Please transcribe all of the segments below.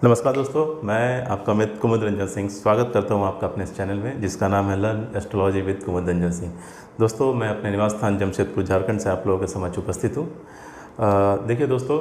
नमस्कार दोस्तों, मैं आपका मित्र कुमुद रंजन सिंह स्वागत करता हूं आपका अपने इस चैनल में जिसका नाम है लर्न एस्ट्रोलॉजी विद कुमुद रंजन सिंह। दोस्तों, मैं अपने निवास स्थान जमशेदपुर झारखंड से आप लोगों के समक्ष उपस्थित हूं। देखिए दोस्तों,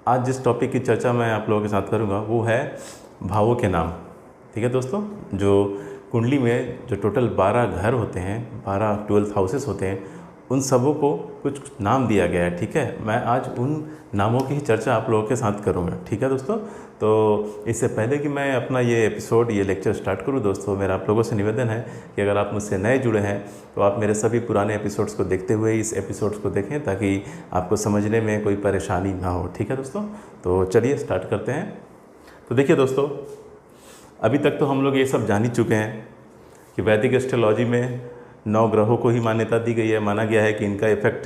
आज जिस टॉपिक की चर्चा मैं आप लोगों के साथ करूंगा वो है भावों के नाम। ठीक है दोस्तों, जो कुंडली में जो टोटल 12 घर होते हैं, 12 हाउसेस होते हैं, उन सबों को कुछ नाम दिया गया है। ठीक है, मैं आज उन नामों की ही चर्चा आप लोगों के साथ करूंगा। ठीक है दोस्तों, तो इससे पहले कि मैं अपना ये लेक्चर स्टार्ट करूं दोस्तों, मेरा आप लोगों से निवेदन है कि अगर आप मुझसे नए जुड़े हैं तो आप मेरे सभी पुराने एपिसोड्स को देखते हुए इस एपिसोड्स को देखें ताकि आपको समझने में कोई परेशानी ना हो। ठीक है दोस्तों, तो चलिए स्टार्ट करते हैं। तो देखिए दोस्तों, अभी तक तो हम लोग ये सब जान ही चुके हैं कि वैदिक एस्ट्रोलॉजी में 9 ग्रहों को ही मान्यता दी गई है। माना गया है कि इनका इफेक्ट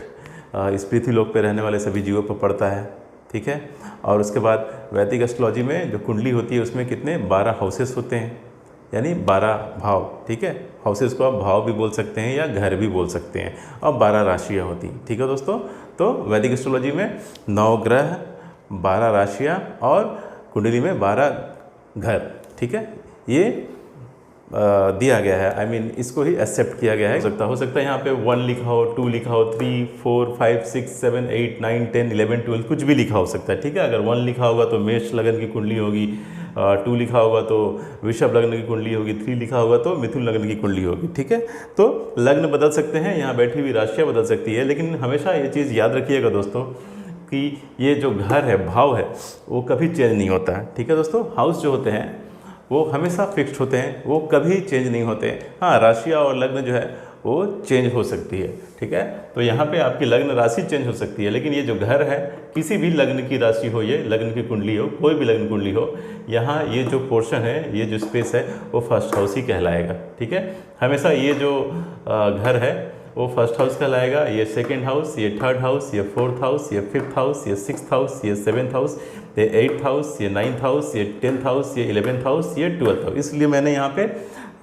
इस पृथ्वीलोक पर रहने वाले सभी जीवों पर पड़ता है। ठीक है, और उसके बाद वैदिक एस्ट्रोलॉजी में जो कुंडली होती है उसमें कितने 12 हाउसेस होते हैं, यानी 12 भाव। ठीक है, हाउसेस को आप भाव भी बोल सकते हैं या घर भी बोल सकते हैं, और 12 राशियाँ होती हैं। ठीक है दोस्तों, तो वैदिक एस्ट्रोलॉजी में 9 ग्रह, 12 राशियाँ और कुंडली में 12 घर। ठीक है, ये दिया गया है। I mean, इसको ही एक्सेप्ट किया गया है। हो सकता है यहाँ पे 1 लिखा हो, 2 लिखा हो, 3, 4, 5, 6, 7, 8, 9, 10, 11, 12 कुछ भी लिखा हो सकता है। ठीक है, अगर 1 लिखा होगा तो मेष लगन की कुंडली होगी, 2 लिखा होगा तो वृषभ लग्न की कुंडली होगी, 3 लिखा होगा तो मिथुन लग्न की कुंडली होगी। ठीक है, तो लग्न बदल सकते हैं, यहाँ बैठी हुई राशियाँ बदल सकती है, लेकिन हमेशा ये चीज़ याद रखिएगा दोस्तों कि ये जो घर है, भाव है, वो कभी चेंज नहीं होता है। ठीक है दोस्तों, हाउस जो होते हैं वो हमेशा फिक्स्ड होते हैं, वो कभी चेंज नहीं होते। हाँ, राशियाँ और लग्न जो है वो चेंज हो सकती है। ठीक है, तो यहाँ पे आपकी लग्न राशि चेंज हो सकती है, लेकिन ये जो घर है, किसी भी लग्न की राशि हो, ये लग्न की कुंडली हो, कोई भी लग्न कुंडली हो, यहाँ ये जो पोर्शन है, ये जो स्पेस है, वो फर्स्ट हाउस ही कहलाएगा। ठीक है, हमेशा ये जो घर है वो फर्स्ट हाउस कहलाएगा, ये सेकेंड हाउस, ये थर्ड हाउस, ये फोर्थ हाउस, ये फिफ्थ हाउस, ये सिक्स्थ हाउस, ये सेवेंथ हाउस, ये 8th हाउस, ये 9th हाउस, ये 10th हाउस, ये 11th हाउस, ये 12th हाउस। इसलिए मैंने यहाँ पे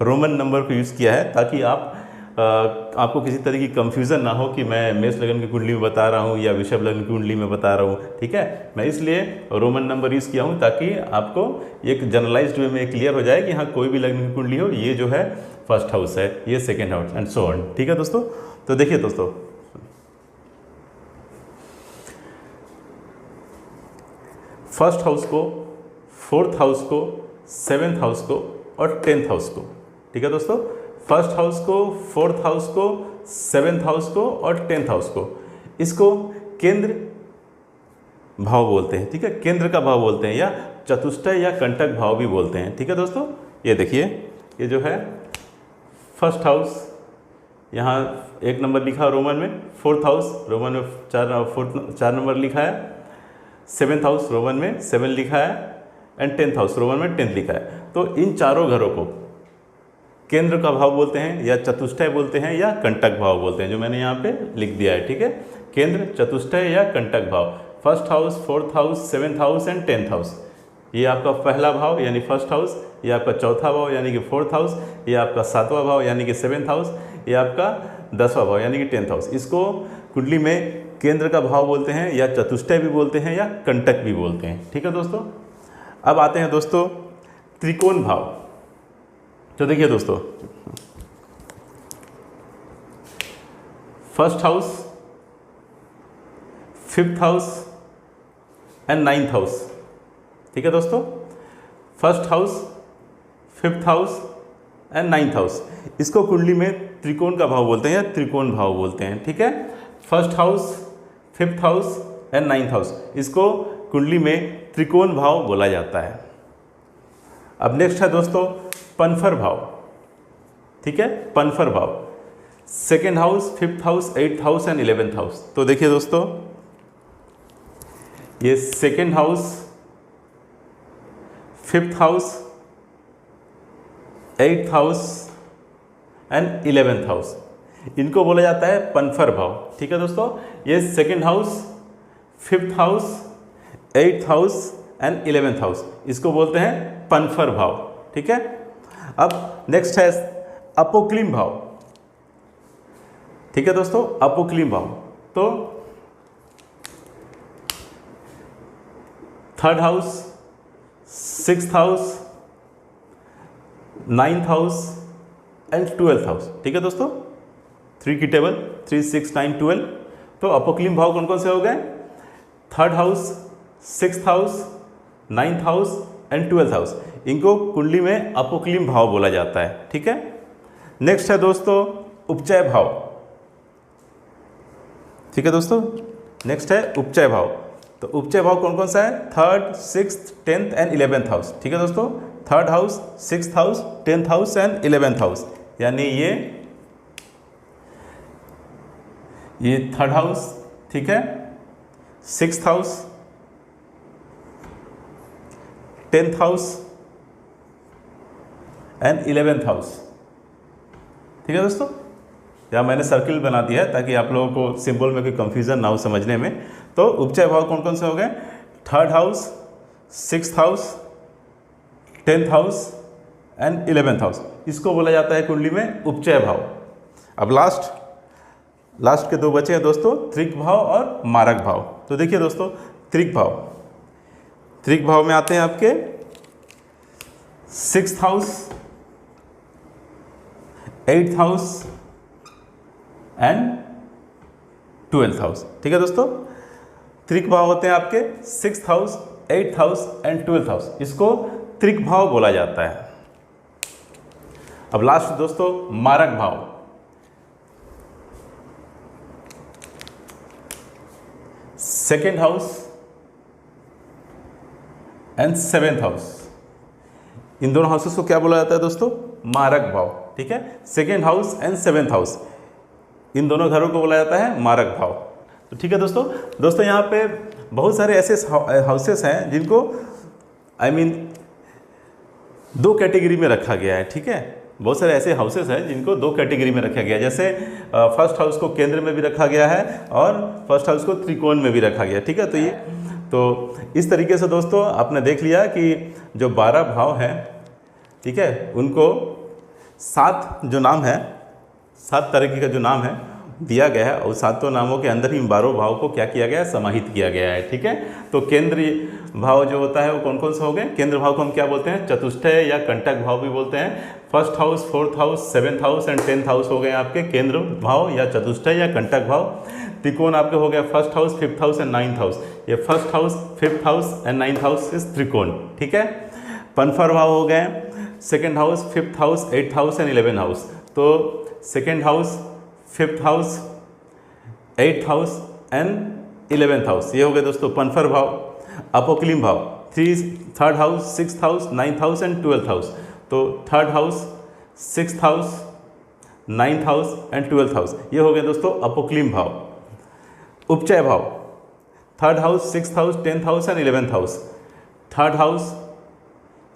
रोमन नंबर को यूज़ किया है ताकि आपको किसी तरह की कंफ्यूजन ना हो कि मैं मेष लग्न की कुंडली में बता रहा हूँ या वृषभ लग्न की कुंडली में बता रहा हूँ। ठीक है, मैं इसलिए रोमन नंबर यूज़ किया हूँ ताकि आपको एक जनरलाइज्ड वे में क्लियर हो जाए कि हाँ, कोई भी लग्न की कुंडली हो, ये जो है फर्स्ट हाउस है, ये second house and so on. ठीक है दोस्तों, तो देखिए दोस्तों, फर्स्ट हाउस को, फोर्थ हाउस को, सेवेंथ हाउस को और 10th हाउस को। ठीक है दोस्तों, फर्स्ट हाउस को, फोर्थ हाउस को, सेवेंथ हाउस को और 10th हाउस को, इसको केंद्र भाव बोलते हैं। ठीक है, केंद्र का भाव बोलते हैं या चतुष्टय या कंटक भाव भी बोलते हैं। ठीक है दोस्तों, ये देखिए, ये जो है फर्स्ट हाउस, यहाँ 1 नंबर लिखा है रोमन में, फोर्थ हाउस रोमन में 4 नंबर लिखा है, सेवेंथ हाउस रोमन में 7 लिखा है एंड 10th हाउस रोमन में 10 लिखा है। तो इन चारों घरों को केंद्र का भाव बोलते हैं या चतुष्टय बोलते हैं या कंटक भाव बोलते हैं, जो मैंने यहाँ पे लिख दिया है। ठीक है, केंद्र, चतुष्टय या कंटक भाव, first house, fourth house, seventh house and 10th house. ये आपका पहला भाव यानी फर्स्ट हाउस, ये आपका चौथा भाव यानी कि फोर्थ हाउस, ये आपका 7वां भाव यानी कि 7th हाउस, ये आपका 10वां भाव यानी कि 10th हाउस। इसको कुंडली में केंद्र का भाव बोलते हैं या चतुष्टय भी बोलते हैं या कंटक भी बोलते हैं। ठीक है दोस्तों, अब आते हैं दोस्तों त्रिकोण भाव। तो देखिए दोस्तों, first house, fifth house and 9th house. ठीक है दोस्तों, first house, fifth house and 9th house, इसको कुंडली में त्रिकोण का भाव बोलते हैं या त्रिकोण भाव बोलते हैं। ठीक है, first house, fifth house and 9th house, इसको कुंडली में त्रिकोण भाव बोला जाता है। अब नेक्स्ट है दोस्तों पनफर भाव। ठीक है, पनफर भाव, second house, fifth house, 8th house and 11th house. तो देखिए दोस्तों, ये second house, fifth house, 8th house and 11th house, इनको बोला जाता है पनफर भाव। ठीक है दोस्तों, ये second house, fifth house, 8th house and 11th house, इसको बोलते हैं पनफर भाव। ठीक है, अब नेक्स्ट है अपोक्लिम भाव। ठीक है दोस्तों, अपोक्लिम भाव, तो third house, 6th house, 9th house and 12th house. ठीक है दोस्तों, 3 की टेबल 3, 6, 9, 12। तो अपोक्लिम भाव कौन कौन से हो गए? 3rd house, 6th house, 9th house and 12th house. इनको कुंडली में अपोक्लिम भाव बोला जाता है। ठीक है, नेक्स्ट है दोस्तों उपचय भाव। ठीक है दोस्तों, नेक्स्ट है उपचय भाव। तो उपचय भाव कौन कौन सा है? 3rd, 6th, 10th and 11th house. ठीक है दोस्तों, 3rd house, 6th house, 10th house and 11th house. यानी ये 3rd हाउस, ठीक है, 6th house, 10th house and 11th house. ठीक है दोस्तों, यहाँ मैंने सर्किल बना दिया है ताकि आप लोगों को सिंबल में कोई कंफ्यूजन ना हो समझने में। तो उपचय भाव कौन कौन से हो गए? 3rd house, 6th house, 10th house and 11th house. इसको बोला जाता है कुंडली में उपचय भाव। अब लास्ट के 2 बचे हैं दोस्तों, त्रिक भाव और मारक भाव। तो देखिए दोस्तों, त्रिक भाव में आते हैं आपके 6th house, 8th house and 12th house. ठीक है दोस्तों, त्रिक भाव होते हैं आपके 6th house, 8th house and 12th house. इसको त्रिक भाव बोला जाता है। अब लास्ट दोस्तों मारक भाव। 2nd house and 7th house. इन दोनों हाउसेस को क्या बोला जाता है दोस्तों? मारक भाव। ठीक है, 2nd house and 7th house, इन दोनों घरों को बोला जाता है मारक भाव। तो ठीक है दोस्तों यहाँ पे बहुत सारे ऐसे हाउसेस हैं जिनको दो कैटेगरी में रखा गया है। ठीक है, बहुत सारे ऐसे हाउसेस हैं जिनको 2 कैटेगरी में रखा गया है। जैसे 1st हाउस को केंद्र में भी रखा गया है और 1st हाउस को त्रिकोण में भी रखा गया है। ठीक है, तो इस तरीके से दोस्तों आपने देख लिया कि जो 12 भाव हैं, ठीक है, उनको 7 जो नाम है, 7 तरीके का जो नाम है दिया गया है और 7 नामों के अंदर ही 12 भाव को क्या किया गया है? समाहित किया गया है। ठीक है, तो केंद्रीय भाव जो होता है वो कौन कौन से हो गए? केंद्र भाव को हम क्या बोलते हैं? चतुष्टय या कंटक भाव भी बोलते हैं। 1st house, 4th house, 7th house and 10th house हो गए आपके केंद्र भाव या चतुष्टय या कंटक भाव। त्रिकोण आपके हो गया 1st house, 5th house and 9th house. ये 1st house, 5th house and 9th house इस त्रिकोण। ठीक है, पनफर भाव हो गए 2nd house, 5th house, 8th house and 11th house. तो 2nd house, 5th house, 8th house and 11th house, ये हो गए दोस्तों पनफर भाव। अपोक्लिम भाव 3rd house, 6th house, 9th house and 12th house. तो 3rd house, 6th house, 9th house and 12th house, ये हो गए दोस्तों अपोक्लिम भाव। उपचय भाव 3rd house, 6th house, 10th house and 11th house. 3rd house,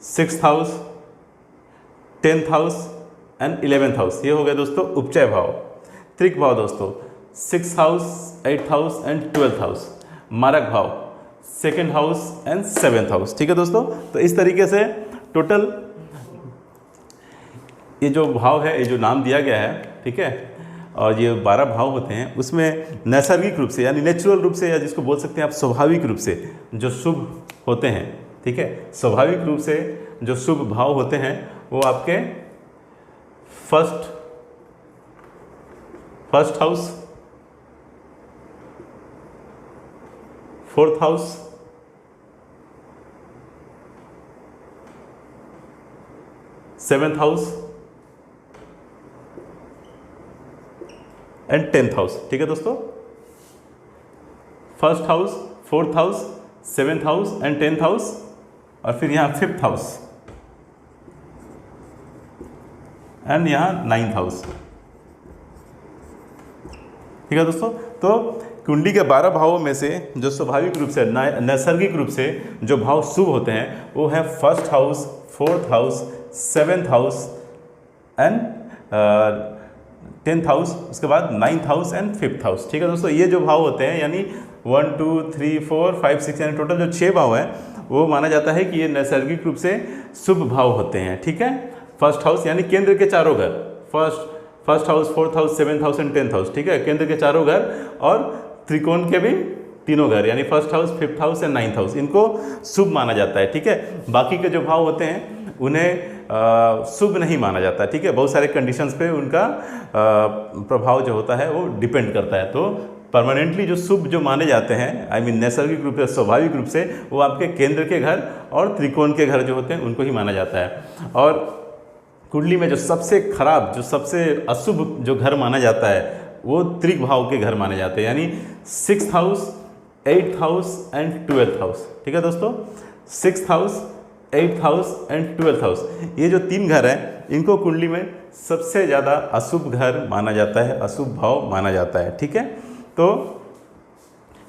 6th house, 10th house and 11th house, ये हो गया दोस्तों उपचय भाव। त्रिक भाव दोस्तों 6th house, 8th house and 12th house. मारक भाव 2nd house and 7th house. ठीक है दोस्तों, तो इस तरीके से टोटल ये जो भाव है, ये जो नाम दिया गया है, ठीक है, और ये 12 भाव होते हैं, उसमें नैसर्गिक रूप से यानी नेचुरल रूप से, या जिसको बोल सकते हैं आप स्वाभाविक रूप से जो शुभ होते हैं, ठीक है, स्वाभाविक रूप से जो शुभ भाव होते हैं वो आपके first house, 4th house, 7th house and 10th house. ठीक है दोस्तों, 1st house, 4th house, 7th house and 10th house, और फिर यहाँ 5th हाउस एंड यहाँ 9th हाउस। ठीक है दोस्तों, तो कुंडली के 12 भावों में से जो स्वाभाविक रूप से नैसर्गिक रूप से जो भाव शुभ होते हैं वो है 1st house, 4th house, 7th house and 10th house, उसके बाद 9th house and 5th house. ठीक है दोस्तों, ये जो भाव होते हैं यानी 1, 2, 3, 4, 5, 6 यानी टोटल जो 6 भाव हैं वो माना जाता है कि ये नैसर्गिक रूप से शुभ भाव होते हैं। ठीक है, 1st हाउस यानी केंद्र के चारों घर, first house, 4th house, 7th house and 10th house. ठीक है, केंद्र के चारों घर और त्रिकोण के भी तीनों घर यानी first house, fifth house and ninth house, इनको शुभ माना जाता है। ठीक है, बाकी के जो भाव होते हैं उन्हें शुभ नहीं माना जाता। ठीक है, बहुत सारे कंडीशंस पे उनका प्रभाव जो होता है वो डिपेंड करता है। तो परमानेंटली जो शुभ जो माने जाते हैं, आई मीन नैसर्गिक रूप से, स्वाभाविक रूप से, वो आपके केंद्र के घर और त्रिकोण के घर जो होते हैं उनको ही माना जाता है। और कुंडली में जो सबसे खराब, जो सबसे अशुभ जो घर माना जाता है वो त्रिक भाव के घर माने जाते हैं, यानी 6th house, 8th house and 12th house. ठीक है दोस्तों, 6th house, 8th house and 12th house, ये जो 3 घर हैं इनको कुंडली में सबसे ज़्यादा अशुभ घर माना जाता है, अशुभ भाव माना जाता है। ठीक है, तो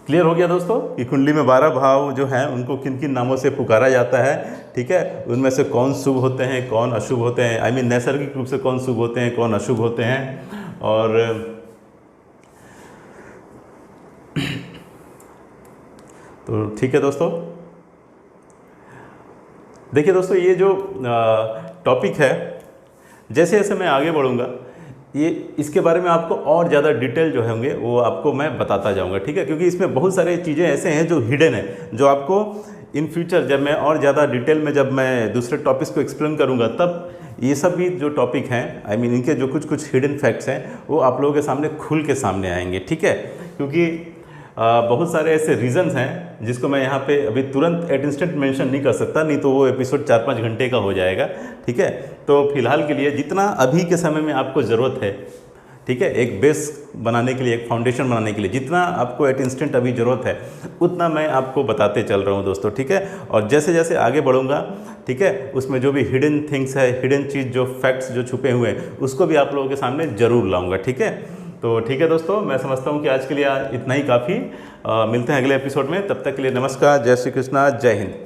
क्लियर हो गया दोस्तों कि कुंडली में 12 भाव जो हैं उनको किन किन नामों से पुकारा जाता है। ठीक है, उनमें से कौन शुभ होते हैं, कौन अशुभ होते हैं, आई मीन नैसर्गिक रूप से कौन शुभ होते हैं, कौन अशुभ होते हैं। और तो ठीक है दोस्तों, देखिए दोस्तों, ये जो टॉपिक है, जैसे जैसे मैं आगे बढ़ूँगा ये इसके बारे में आपको और ज़्यादा डिटेल जो होंगे वो आपको मैं बताता जाऊँगा। ठीक है, क्योंकि इसमें बहुत सारे चीज़ें ऐसे हैं जो हिडन है, जो आपको इन फ्यूचर जब मैं और ज़्यादा डिटेल में जब मैं दूसरे टॉपिक्स को एक्सप्लेन करूँगा तब ये सब भी जो टॉपिक हैं, आई मीन इनके जो कुछ कुछ हिडन फैक्ट्स हैं वो आप लोगों के सामने खुल के सामने आएंगे। ठीक है, क्योंकि बहुत सारे ऐसे रीज़न्स हैं जिसको मैं यहाँ पे अभी तुरंत एट इंस्टेंट मेंशन नहीं कर सकता, नहीं तो वो एपिसोड 4-5 घंटे का हो जाएगा। ठीक है, तो फिलहाल के लिए जितना अभी के समय में आपको ज़रूरत है, ठीक है, एक बेस बनाने के लिए, एक फाउंडेशन बनाने के लिए जितना आपको एट इंस्टेंट अभी ज़रूरत है उतना मैं आपको बताते चल रहा हूँ दोस्तों। ठीक है, और जैसे जैसे आगे बढ़ूँगा, ठीक है, उसमें जो भी हिडन थिंग्स है, हिडन चीज़, जो फैक्ट्स जो छुपे हुए हैं उसको भी आप लोगों के सामने ज़रूर लाऊँगा। ठीक है, तो ठीक है दोस्तों, मैं समझता हूँ कि आज के लिए इतना ही काफ़ी। मिलते हैं अगले एपिसोड में, तब तक के लिए नमस्कार, जय श्री कृष्णा, जय हिंद।